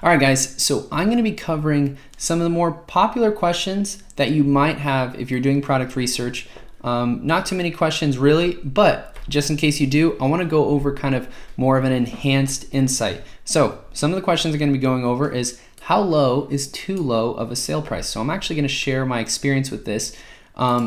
All right, guys, so I'm going to be covering some of the more popular questions that you might have if you're doing product research. Not too many questions really, but just in case you do, I want to go over kind of more of an enhanced insight. So some of the questions I'm going to be going over is how low is too low of a sale price? So I'm actually going to share my experience with this.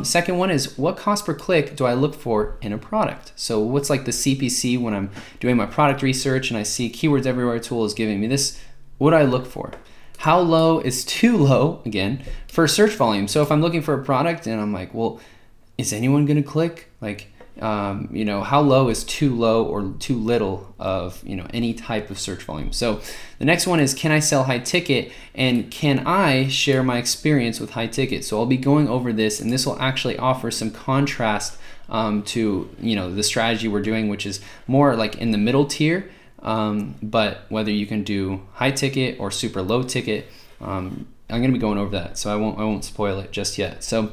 Second one is what cost per click do I look for in a product? So what's like the CPC when I'm doing my product research and I see Keywords Everywhere tool is giving me this, what do I look for? How low is too low, again, for search volume? So if I'm looking for a product and I'm like, well, is anyone gonna click? Like, how low is too low or too little of, any type of search volume? So the next one is, can I sell high ticket, and can I share my experience with high ticket? So I'll be going over this, and this will actually offer some contrast to, the strategy we're doing, which is more like in the middle tier, but whether you can do high ticket or super low ticket, I'm gonna be going over that. So I won't spoil it just yet. So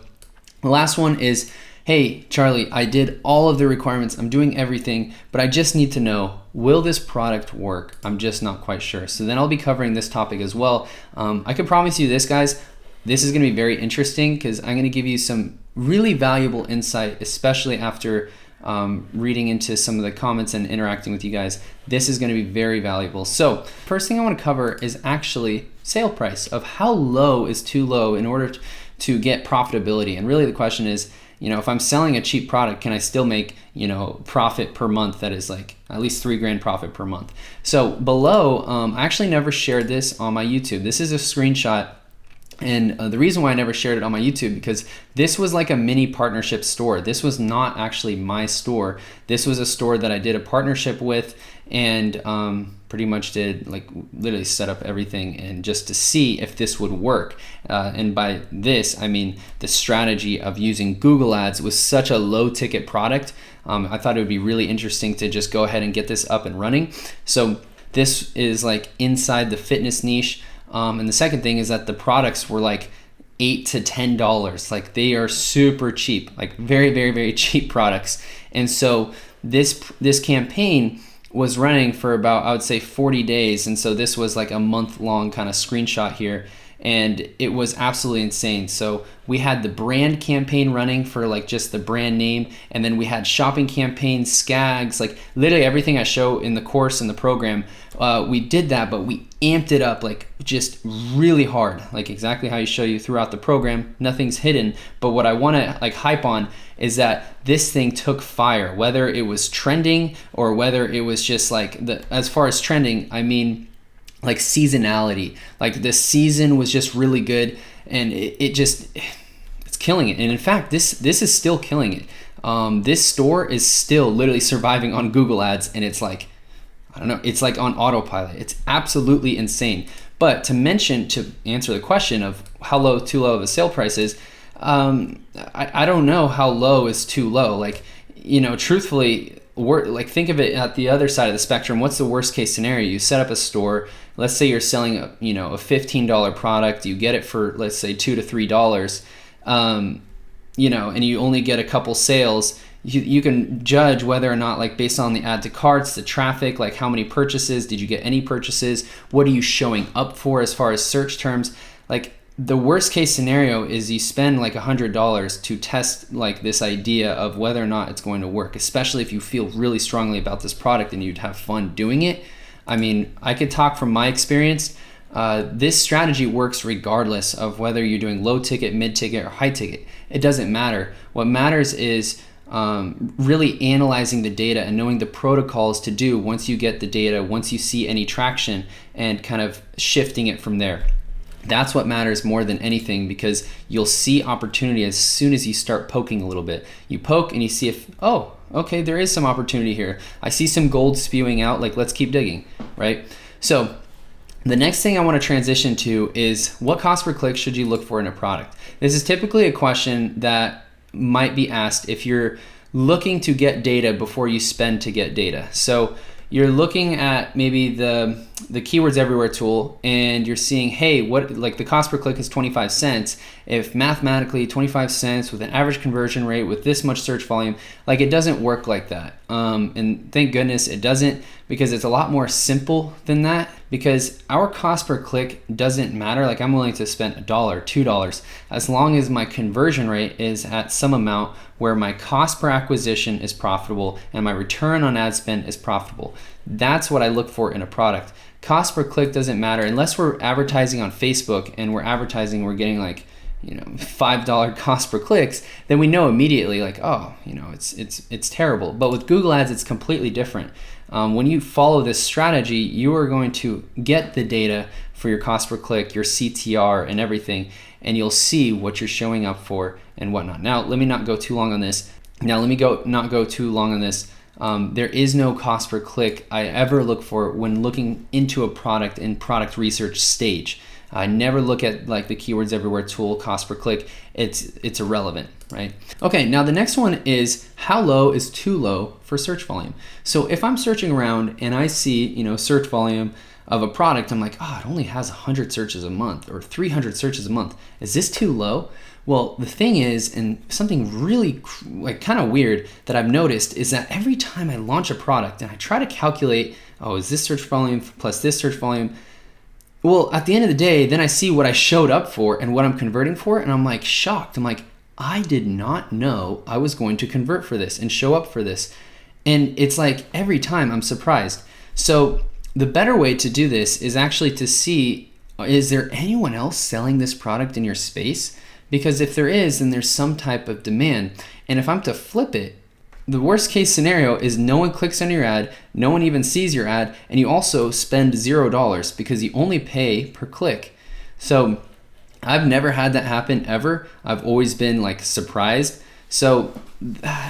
the last one is, hey, Charlie, I did all of the requirements. I'm doing everything, but I just need to know, will this product work? I'm just not quite sure. So then I'll be covering this topic as well. I can promise you this, guys, this is gonna be very interesting because I'm gonna give you some really valuable insight, especially after reading into some of the comments and interacting with you guys. This is gonna be very valuable. So first thing I wanna cover is actually sale price, of how low is too low in order to get profitability. And really the question is, if I'm selling a cheap product, can I still make, profit per month that is like at least $3,000 profit per month? So below, I actually never shared this on my YouTube. This is a screenshot. And the reason why I never shared it on my YouTube, because this was like a mini partnership store. This was not actually my store. This was a store that I did a partnership with, and pretty much did like literally set up everything and just to see if this would work. And by this, I mean the strategy of using Google Ads was such a low ticket product. I thought it would be really interesting to just go ahead and get this up and running. So this is like inside the fitness niche. And the second thing is that the products were like $8 to $10. Like they are super cheap, like very, very, very cheap products. And so this campaign was running for about, I would say 40 days. And so this was like a month-long kind of screenshot here. And it was absolutely insane. So we had the brand campaign running for like just the brand name, and then we had shopping campaigns, SCAGs, like literally everything I show in the course and the program. We did that, but we amped it up like just really hard, like exactly how you show you throughout the program. Nothing's hidden, but what I want to like hype on is that this thing took fire, whether it was trending or whether it was just like as far as trending, I mean, like seasonality, like the season was just really good, and it's killing it. And in fact, this is still killing it. This store is still literally surviving on Google Ads, and it's like, I don't know, it's like on autopilot. It's absolutely insane. But to answer the question of how low too low of a sale price is, I don't know how low is too low. Like, truthfully, like think of it at the other side of the spectrum. What's the worst case scenario? You set up a store. Let's say you're selling a $15 product. You get it for, let's say, $2 to $3. And you only get a couple sales. You can judge whether or not, like based on the add to carts, the traffic, like how many purchases, did you get any purchases? What are you showing up for as far as search terms? Like the worst case scenario is you spend like $100 to test like this idea of whether or not it's going to work, especially if you feel really strongly about this product and you'd have fun doing it. I mean, I could talk from my experience. This strategy works regardless of whether you're doing low ticket, mid ticket, or high ticket. It doesn't matter. What matters is really analyzing the data and knowing the protocols to do once you get the data, once you see any traction, and kind of shifting it from there. That's what matters more than anything, because you'll see opportunity as soon as you start poking a little bit. You poke and you see if, oh, okay, there is some opportunity here. I see some gold spewing out, like let's keep digging, right? So the next thing I want to transition to is, what cost per click should you look for in a product? This is typically a question that might be asked if you're looking to get data before you spend to get data. So you're looking at maybe the the Keywords Everywhere tool and you're seeing, hey, what, like the cost per click is 25 cents. If mathematically 25 cents with an average conversion rate with this much search volume, like it doesn't work like that. And thank goodness it doesn't, because it's a lot more simple than that, because our cost per click doesn't matter. Like I'm willing to spend $1, $2, as long as my conversion rate is at some amount where my cost per acquisition is profitable and my return on ad spend is profitable. That's what I look for in a product. Cost per click doesn't matter unless we're advertising on Facebook and we're getting like, $5 cost per clicks, then we know immediately like, oh, it's terrible. But with Google Ads, it's completely different. When you follow this strategy, you are going to get the data for your cost per click, your CTR and everything, and you'll see what you're showing up for and whatnot. Now, let me not go too long on this. There is no cost per click I ever look for when looking into a product in product research stage. I never look at like the Keywords Everywhere tool cost per click. It's irrelevant, right? Okay, now the next one is how low is too low for search volume. So if I'm searching around and I see, search volume of a product, I'm like, oh, it only has 100 searches a month or 300 searches a month. Is this too low? Well, the thing is, and something really like kind of weird that I've noticed is that every time I launch a product and I try to calculate, oh, is this search volume plus this search volume? Well, at the end of the day, then I see what I showed up for and what I'm converting for, and I'm like shocked. I'm like, I did not know I was going to convert for this and show up for this. And it's like every time I'm surprised. So the better way to do this is actually to see, is there anyone else selling this product in your space? Because if there is, then there's some type of demand. And if I'm to flip it, the worst case scenario is no one clicks on your ad, no one even sees your ad, and you also spend $0 because you only pay per click. So I've never had that happen ever. I've always been like surprised. So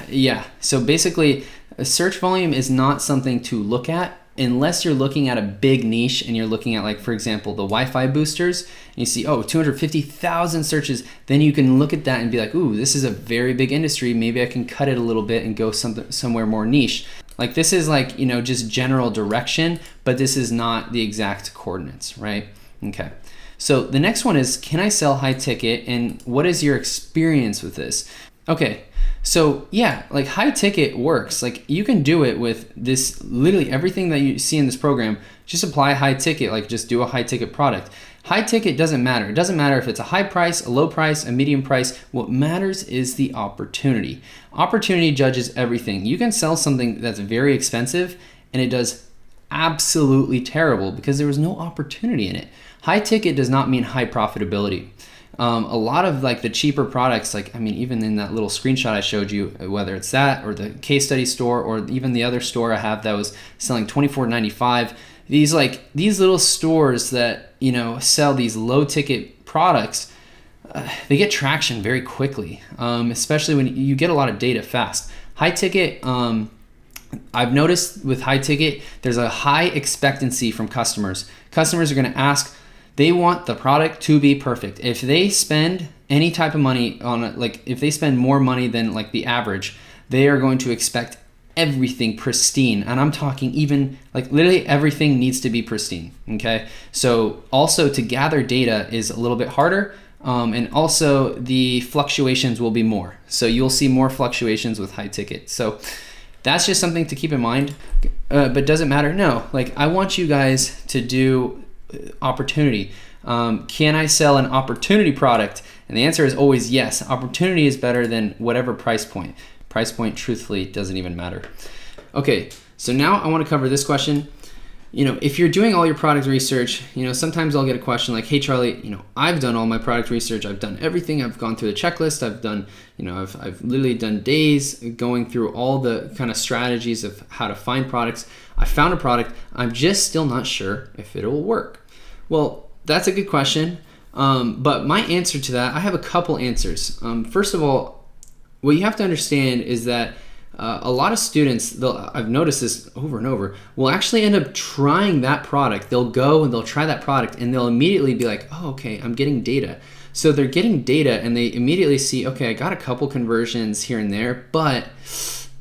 yeah, so basically a search volume is not something to look at unless you're looking at a big niche and you're looking at, like, for example, the Wi-Fi boosters, and you see, oh, 250,000 searches, then you can look at that and be like, ooh, this is a very big industry. Maybe I can cut it a little bit and go somewhere more niche. Like this is like, just general direction, but this is not the exact coordinates, right? Okay. So the next one is, can I sell high ticket, and what is your experience with this? Okay. So yeah, like high ticket works. Like you can do it with this, literally everything that you see in this program, just apply high ticket, like just do a high ticket product. High ticket doesn't matter. It doesn't matter if it's a high price, a low price, a medium price. What matters is the opportunity. Opportunity judges everything. You can sell something that's very expensive and it does absolutely terrible because there was no opportunity in it. High ticket does not mean high profitability. A lot of like the cheaper products, like, even in that little screenshot I showed you, whether it's that or the case study store or even the other store I have that was selling $24.95, these little stores that, sell these low ticket products, they get traction very quickly, especially when you get a lot of data fast. High ticket, I've noticed with high ticket, there's a high expectancy from customers. Customers are going to ask, they want the product to be perfect. If they spend any type of money on it, like if they spend more money than like the average, they are going to expect everything pristine. And I'm talking even like literally everything needs to be pristine. Okay. So also to gather data is a little bit harder. And also the fluctuations will be more. So you'll see more fluctuations with high ticket. So that's just something to keep in mind. But does it matter? No. Like I want you guys to do opportunity. Can I sell an opportunity product? And the answer is always yes. Opportunity is better than whatever price point. Price point, truthfully, doesn't even matter. Okay, so now I want to cover this question. If you're doing all your product research, sometimes I'll get a question like, hey Charlie, I've done all my product research. I've done everything. I've gone through the checklist. I've done, I've literally done days going through all the kind of strategies of how to find products. I found a product. I'm just still not sure if it will work. Well, that's a good question. But my answer to that, I have a couple answers. First of all, what you have to understand is that a lot of students, I've noticed this over and over, will actually end up trying that product. They'll go and they'll try that product and they'll immediately be like, oh, okay, I'm getting data. So they're getting data and they immediately see, okay, I got a couple conversions here and there, but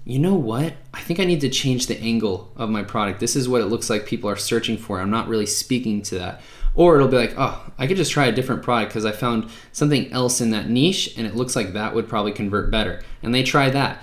you know what? I think I need to change the angle of my product. This is what it looks like people are searching for. I'm not really speaking to that. Or it'll be like, oh, I could just try a different product because I found something else in that niche and it looks like that would probably convert better. And they try that.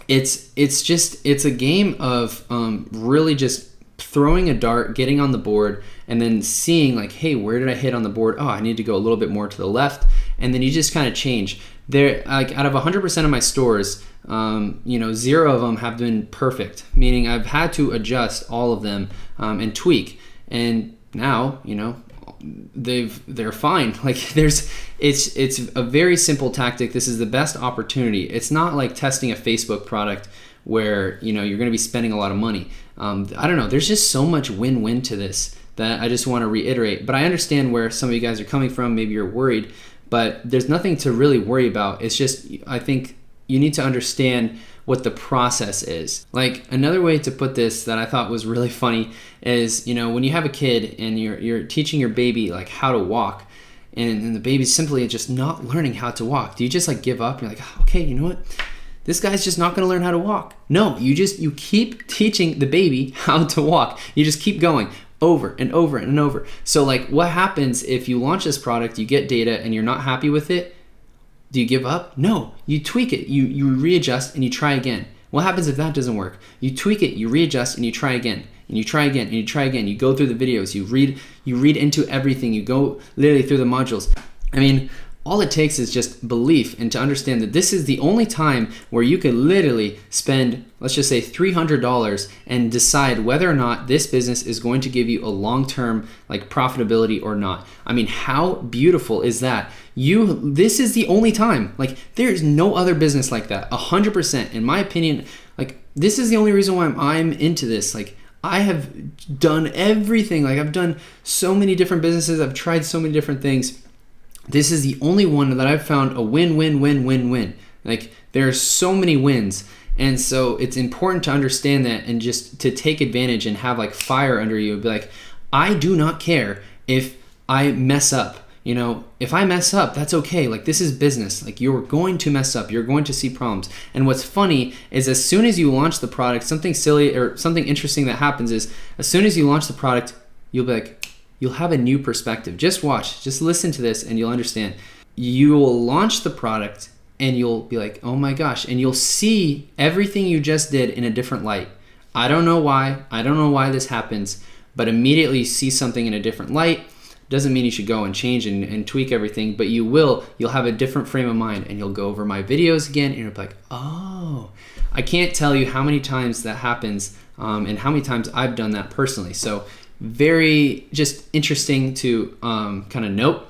It's a game of really just throwing a dart, getting on the board, and then seeing like, hey, where did I hit on the board? Oh, I need to go a little bit more to the left. And then you just kind of change. There, like out of 100% of my stores, 0 of them have been perfect, meaning I've had to adjust all of them and tweak. And now, they're fine. Like it's a very simple tactic. This is the best opportunity. It's not like testing a Facebook product where you're going to be spending a lot of money. I don't know. There's just so much win-win to this that I just want to reiterate. But I understand where some of you guys are coming from. Maybe you're worried, but there's nothing to really worry about. It's just, I think you need to understand what the process is. Like another way to put this that I thought was really funny is, when you have a kid and you're teaching your baby like how to walk, and the baby's simply just not learning how to walk. Do you just like give up? You're like, okay, you know what? This guy's just not gonna learn how to walk. No, you keep teaching the baby how to walk. You just keep going over and over and over. So like what happens if you launch this product, you get data and you're not happy with it? Do you give up? No, you tweak it, you readjust and you try again. What happens if that doesn't work? You tweak it, you readjust and you try again. And you try again and you try again. You go through the videos, you read into everything, you go literally through the modules. I mean, all it takes is just belief and to understand that this is the only time where you could literally spend, let's just say $300 and decide whether or not this business is going to give you a long-term like profitability or not. I mean, how beautiful is that? This is the only time. Like there's no other business like that. 100%, in my opinion. Like this is the only reason why I'm into this. Like I have done everything. Like I've done so many different businesses. I've tried so many different things. This is the only one that I've found a win-win-win-win-win. Like there are so many wins. And so it's important to understand that and just to take advantage and have like fire under you and be like, I do not care if I mess up. If I mess up, that's okay. Like this is business. Like you're going to mess up. You're going to see problems. And what's funny is as soon as you launch the product, something silly or something interesting that happens is as soon as you launch the product, you'll be like, you'll have a new perspective. Just watch, just listen to this and you'll understand. You will launch the product and you'll be like, oh my gosh, and you'll see everything you just did in a different light. I don't know why this happens, but immediately you see something in a different light. Doesn't mean you should go and change and tweak everything, but you'll have a different frame of mind and you'll go over my videos again and you'll be like, oh, I can't tell you how many times that happens and how many times I've done that personally. So very just interesting to kind of note,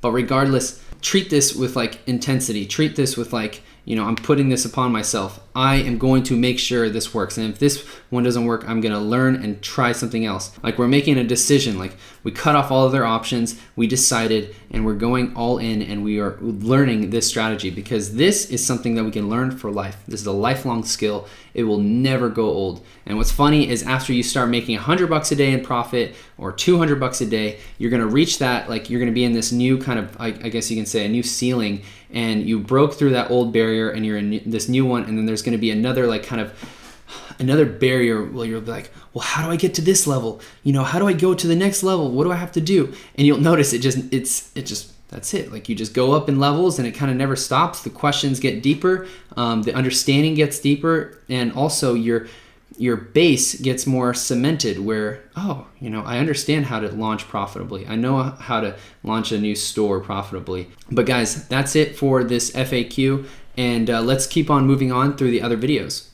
but regardless, treat this with like intensity, treat this with like, I'm putting this upon myself. I am going to make sure this works. And if this one doesn't work, I'm going to learn and try something else. Like we're making a decision, like we cut off all other options, we decided, and we're going all in and we are learning this strategy because this is something that we can learn for life. This is a lifelong skill. It will never go old. And what's funny is after you start making $100 a day in profit or $200 a day, you're going to reach that, like you're going to be in this new kind of, I guess you can say a new ceiling, and you broke through that old barrier and you're in this new one, and then there's going to be another like kind of another barrier where you'll be like, well, how do I get to this level? How do I go to the next level? What do I have to do? And you'll notice that's it. Like you just go up in levels and it kind of never stops. The questions get deeper, the understanding gets deeper, and also your base gets more cemented where, I understand how to launch profitably. I know how to launch a new store profitably. But guys, that's it for this FAQ, and let's keep on moving on through the other videos.